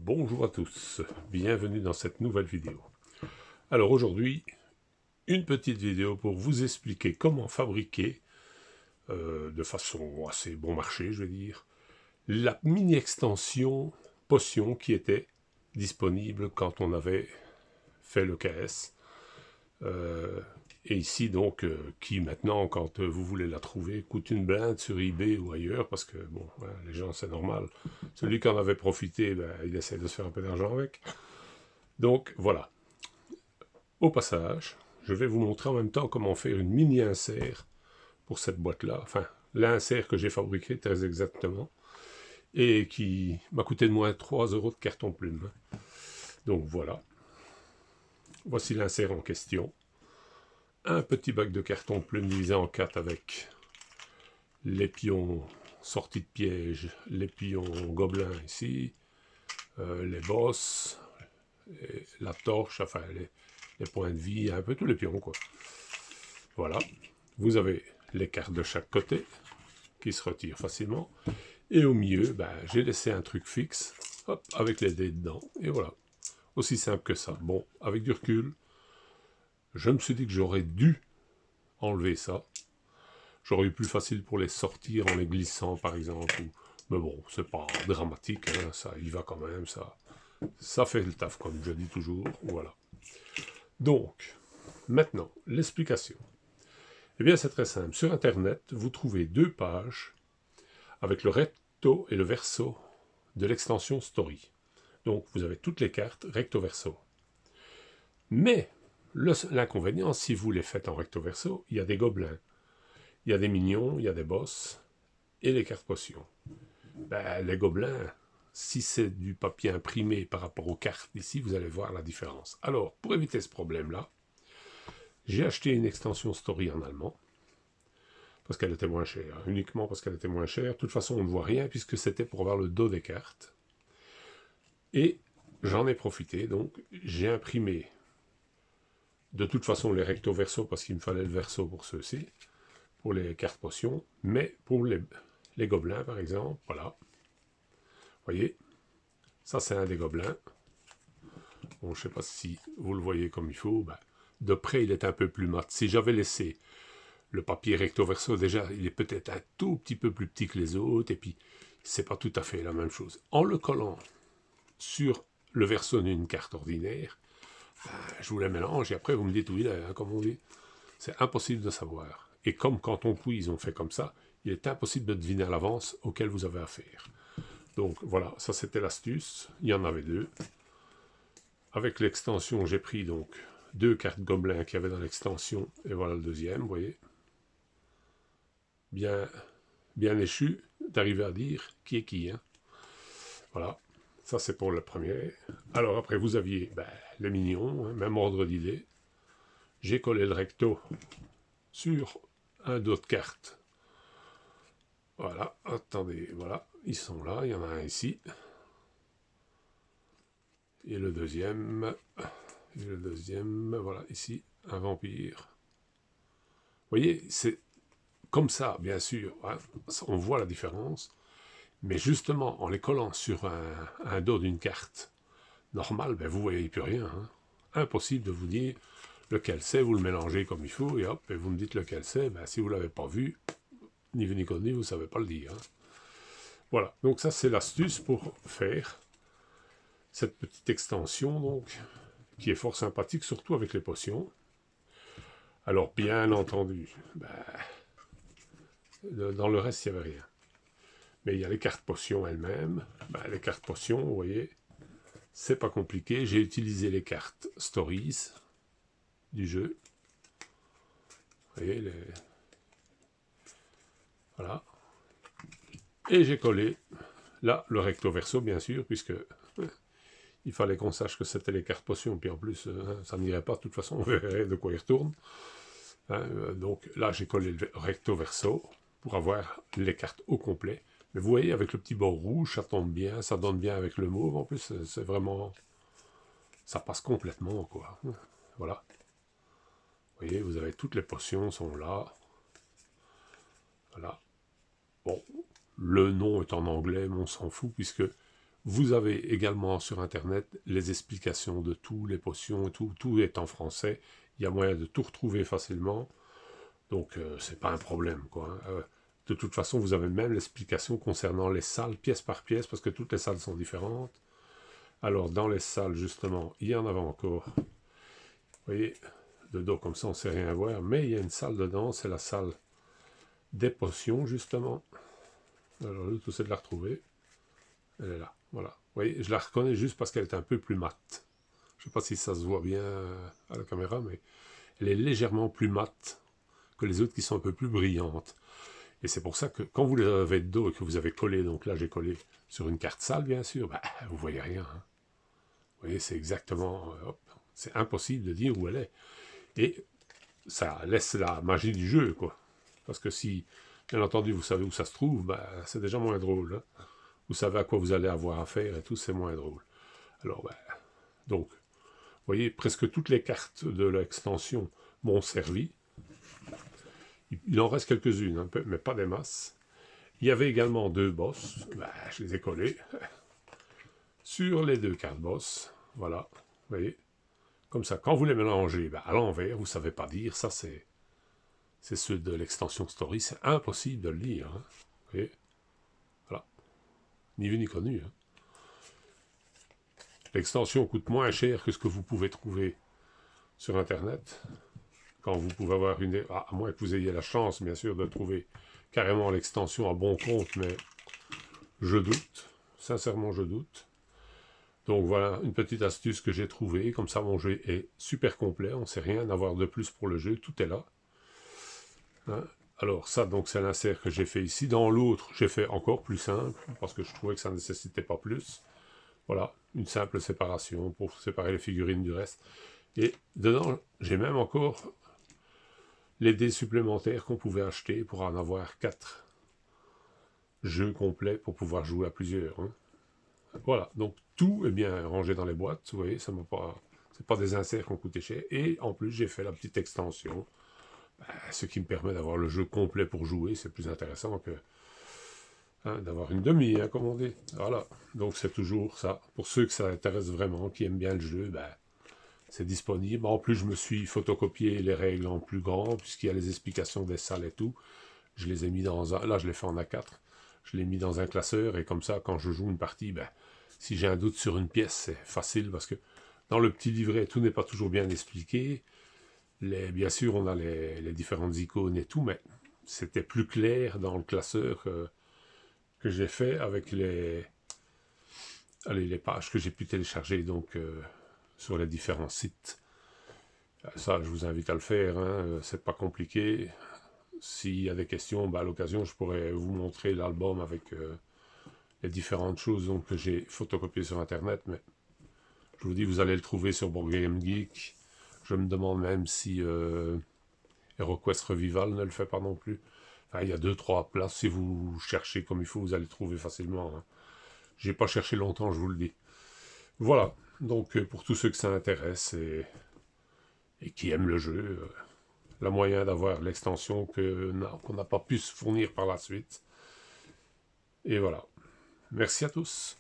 Bonjour à tous, bienvenue dans cette nouvelle vidéo. Alors aujourd'hui, une petite vidéo pour vous expliquer comment fabriquer, de façon assez bon marché je vais dire, la mini-extension potion qui était disponible quand on avait fait le KS. Et ici donc, qui maintenant, quand vous voulez la trouver, coûte une blinde sur eBay ou ailleurs, parce que bon, hein, les gens c'est normal. Celui qui en avait profité, ben, il essaie de se faire un peu d'argent avec. Donc voilà. Au passage, je vais vous montrer en même temps comment faire une mini-insert pour cette boîte-là. Enfin, l'insert que j'ai fabriqué très exactement et qui m'a coûté de moins 3 € de carton plume. Donc voilà. Voici l'insert en question. Un petit bac de carton plume divisé en 4 avec les pions sortis de piège, les pions gobelins ici, les bosses, la torche, enfin les points de vie, un peu tous les pions quoi. Voilà. Vous avez les cartes de chaque côté qui se retirent facilement. Et au milieu, ben, j'ai laissé un truc fixe, hop, avec les dés dedans. Et voilà. Aussi simple que ça. Bon, avec du recul, je me suis dit que j'aurais dû enlever ça. J'aurais eu plus facile pour les sortir en les glissant, par exemple. Mais bon, c'est pas dramatique, hein, ça y va quand même, ça fait le taf, comme je dis toujours. Voilà. Donc, maintenant, l'explication. Eh bien, c'est très simple. Sur Internet, vous trouvez deux pages avec le recto et le verso de l'extension Story. Donc, vous avez toutes les cartes recto-verso. Mais, l'inconvénient, si vous les faites en recto-verso, il y a des gobelins, il y a des minions, il y a des boss, et les cartes potions. Ben, les gobelins, si c'est du papier imprimé par rapport aux cartes ici, vous allez voir la différence. Alors, pour éviter ce problème-là, j'ai acheté une extension Story en allemand, parce qu'elle était moins chère, uniquement parce qu'elle était moins chère. De toute façon, on ne voit rien, puisque c'était pour avoir le dos des cartes. Et j'en ai profité, donc j'ai imprimé de toute façon les recto verso, parce qu'il me fallait le verso pour ceux-ci, pour les cartes potions, mais pour les gobelins par exemple, voilà. Vous voyez, ça c'est un des gobelins. Bon, je ne sais pas si vous le voyez comme il faut, ben, de près il est un peu plus mat. Si j'avais laissé le papier recto verso, déjà il est peut-être un tout petit peu plus petit que les autres, et puis c'est pas tout à fait la même chose. En le collant sur le verso d'une carte ordinaire, ben, je vous les mélange et après vous me dites oui, là, comme on dit. C'est impossible de savoir. Et comme quand on quiz, on fait comme ça, il est impossible de deviner à l'avance auquel vous avez affaire. Donc voilà, ça c'était l'astuce. Il y en avait deux. Avec l'extension, j'ai pris donc deux cartes gobelins qu'il y avait dans l'extension. Et voilà le deuxième, vous voyez. Bien échu d'arriver à dire qui est qui. Hein. Voilà, ça c'est pour le premier. Alors après, vous aviez les mignons, hein, même ordre d'idée. J'ai collé le recto sur un dos de carte. Voilà, attendez, voilà, ils sont là, il y en a un ici. Et le deuxième, voilà, ici, un vampire. Vous voyez, c'est comme ça, bien sûr, hein, on voit la différence. Mais justement, en les collant sur un dos d'une carte normale, ben vous ne voyez plus rien. Hein. Impossible de vous dire lequel c'est, vous le mélangez comme il faut, et hop, et vous me dites lequel c'est. Ben, si vous ne l'avez pas vu, ni vu ni connu, vous ne savez pas le dire. Hein. Voilà, donc ça c'est l'astuce pour faire cette petite extension, donc, qui est fort sympathique, surtout avec les potions. Alors, bien entendu, dans le reste, il n'y avait rien. Mais il y a les cartes potions elles-mêmes. Les cartes potions, vous voyez, c'est pas compliqué. J'ai utilisé les cartes Stories du jeu. Vous voyez, voilà. Et j'ai collé, là, le recto verso, bien sûr, puisque il fallait qu'on sache que c'était les cartes potions, puis en plus, ça n'irait pas, de toute façon, on verrait de quoi il retourne. Donc là, j'ai collé le recto verso pour avoir les cartes au complet. Mais vous voyez, avec le petit bord rouge, ça tombe bien, ça donne bien avec le mauve. En plus, c'est vraiment... ça passe complètement, quoi. Voilà. Vous voyez, vous avez toutes les potions sont là. Voilà. Bon, le nom est en anglais, mais on s'en fout, puisque Vous avez également sur Internet les explications de tout, les potions, tout est en français. Il y a moyen de tout retrouver facilement. Donc, c'est pas un problème, quoi. De toute façon, vous avez même l'explication concernant les salles, pièce par pièce, parce que toutes les salles sont différentes. Alors, dans les salles, justement, il y en avait encore. Vous voyez, de dos comme ça, on ne sait rien voir. Mais il y a une salle dedans, c'est la salle des potions, justement. Alors, le tout, c'est de la retrouver. Elle est là, voilà. Vous voyez, je la reconnais juste parce qu'elle est un peu plus mate. Je ne sais pas si ça se voit bien à la caméra, mais elle est légèrement plus mate que les autres qui sont un peu plus brillantes. Et c'est pour ça que quand vous les avez de dos et que vous avez collé, donc là j'ai collé sur une carte sale bien sûr, bah, vous voyez rien. Hein. Vous voyez, c'est exactement, c'est impossible de dire où elle est. Et ça laisse la magie du jeu, quoi. Parce que si, bien entendu, vous savez où ça se trouve, bah, c'est déjà moins drôle. Hein. Vous savez à quoi vous allez avoir affaire et tout, c'est moins drôle. Alors, bah, donc, vous voyez, presque toutes les cartes de l'extension m'ont servi. Il en reste quelques-unes, hein, mais pas des masses. Il y avait également 2 boss, ben, je les ai collés sur les 2 cartes boss, voilà, vous voyez, comme ça, quand vous les mélangez ben, à l'envers, vous ne savez pas dire, ça c'est ceux de l'extension Story, c'est impossible de le lire, hein. Vous voyez, voilà, ni vu ni connu. Hein. L'extension coûte moins cher que ce que vous pouvez trouver sur Internet, quand vous pouvez avoir une... à moins que vous ayez la chance, bien sûr, de trouver carrément l'extension à bon compte, mais je doute, sincèrement je doute. Donc voilà, une petite astuce que j'ai trouvée, comme ça mon jeu est super complet, on ne sait rien avoir de plus pour le jeu, tout est là. Hein? Alors ça, donc c'est l'insert que j'ai fait ici. Dans l'autre, j'ai fait encore plus simple, parce que je trouvais que ça ne nécessitait pas plus. Voilà, une simple séparation pour séparer les figurines du reste. Et dedans, j'ai même encore les dés supplémentaires qu'on pouvait acheter pour en avoir 4 jeux complets pour pouvoir jouer à plusieurs. Hein. Voilà, donc tout est bien rangé dans les boîtes, vous voyez, ça m'a pas... c'est pas des inserts qui ont coûté cher. Et en plus, j'ai fait la petite extension, ce qui me permet d'avoir le jeu complet pour jouer. C'est plus intéressant que hein, d'avoir une demi, hein, comme on dit. Voilà, donc c'est toujours ça. Pour ceux que ça intéresse vraiment, qui aiment bien le jeu, ben, c'est disponible. En plus, je me suis photocopié les règles en plus grand, puisqu'il y a les explications des salles et tout. Je les ai mis dans un... Là, je l'ai fait en A4. Je l'ai mis dans un classeur, et comme ça, quand je joue une partie, ben, si j'ai un doute sur une pièce, c'est facile, parce que dans le petit livret, tout n'est pas toujours bien expliqué. Bien sûr, on a les différentes icônes et tout, mais c'était plus clair dans le classeur que j'ai fait avec les pages que j'ai pu télécharger donc, sur les différents sites. Ça, je vous invite à le faire, hein, c'est pas compliqué. S'il y a des questions, ben, à l'occasion, je pourrais vous montrer l'album avec les différentes choses donc, que j'ai photocopiées sur Internet, mais je vous dis, vous allez le trouver sur Board Game Geek. Je me demande même si HeroQuest Revival ne le fait pas non plus. Enfin, il y a 2-3 places, si vous cherchez comme il faut, vous allez le trouver facilement. Hein. J'ai pas cherché longtemps, je vous le dis. Voilà, donc pour tous ceux que ça intéresse et qui aiment le jeu, le moyen d'avoir l'extension qu'on n'a pas pu se fournir par la suite. Et voilà. Merci à tous.